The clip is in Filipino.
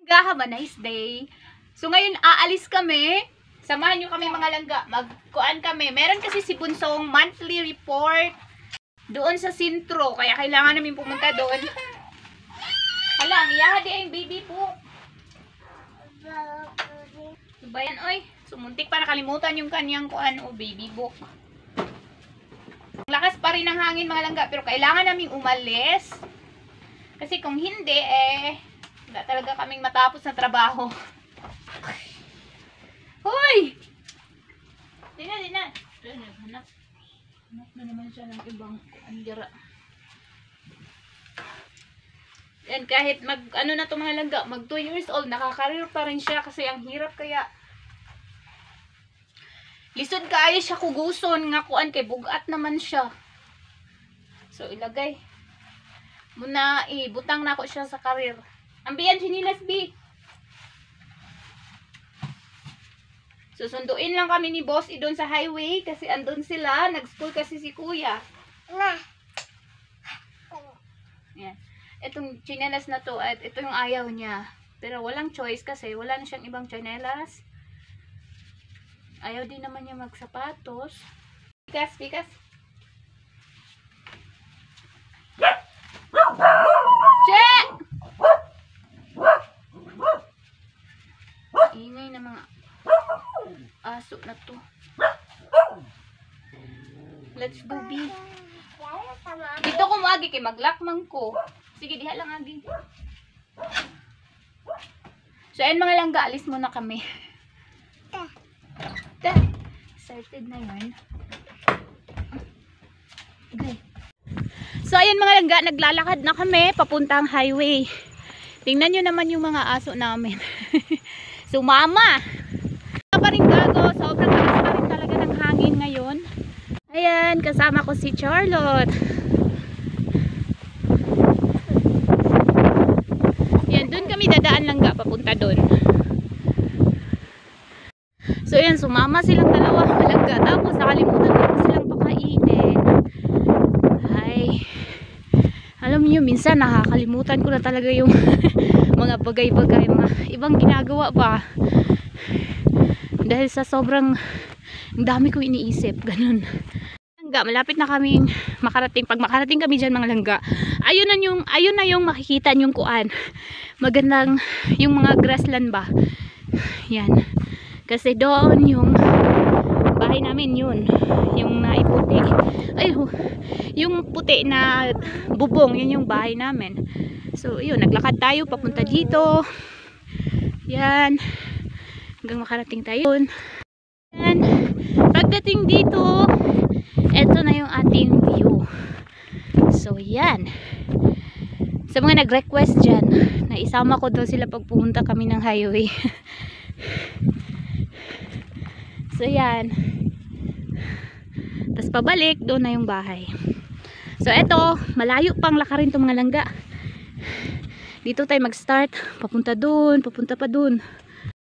Have a nice day. So ngayon aalis kami. Samahan nyo kami mga langga. Magkuan kami. Meron kasi si Bunsong monthly report doon sa sintro. Kaya kailangan namin pumunta doon. Hala, ang iyahadi ay baby po. Diba yan, oy? Sumuntik pa nakalimutan yung kanyang kuan o baby book. Lakas pa rin ng hangin mga langga. Pero kailangan naming umalis. Kasi kung hindi, wala talaga kaming matapos na trabaho. Hoy! Di na. Hanap na naman siya ng ibang andira. And kahit ano na ito mga langga, mag 2 years old, nakakarir pa rin siya kasi ang hirap kaya. Lisod kaayo siya kuguson nga kuan kay bugat naman siya. So ilagay. Muna butang na ako siya sa karir. Ambiyan sinilas B. Susunduin lang kami ni Boss doon sa highway kasi andun sila, nag-school kasi si Kuya. Yan. Itong chinelas na to at ito yung ayaw niya. Pero walang choice kasi wala na siyang ibang chinelas. Ayaw din naman niya magsapatos. Bikas. Che! Ingay na mga aso na to. Let's go, B. Dito ko maagi kay maglakmang ko. Sige, diha lang agi. So, ayun mga langga, alis muna kami. Excited na yun. Okay. So, ayun mga langga, naglalakad na kami papuntang highway. Tingnan nyo naman yung mga aso namin. So, mama! Pa rin gago, sobrang lakas pa rin talaga ng hangin ngayon. Ayan, kasama ko si Charlotte. Yan, dun kami dadaan langga, papunta dun. So, yan, sumama silang dalawa malangga. Tapos, nakalimutan ko silang pakainin. Ay, alam niyo, minsan nakakalimutan ko na talaga yung mga bagay-bagay, mga ibang ginagawa pa. Dahil sa sobrang dami ko iniisip, ganun. Langga, malapit na kaming makarating. Pag makarating kami dyan mga langga, ayun na yung makikita yung kuan. Magandang yung mga grassland ba. Yan. Kasi doon yung bahay namin yun. Yung naiputi. Ay, yung puti na bubong, yun yung bahay namin. So, yun, naglakad tayo papunta dito. Yan. Hanggang makarating tayo. Yan. Pagdating dito, eto na yung ating view. So, yan. Sa mga nag-request dyan, na isama ko daw sila pag pumunta kami ng highway. So, yan. Tapos pabalik, doon na yung bahay. So, eto, malayo pang lakarin itong mga langga. Dito tayo mag-start. Papunta doon, papunta pa doon.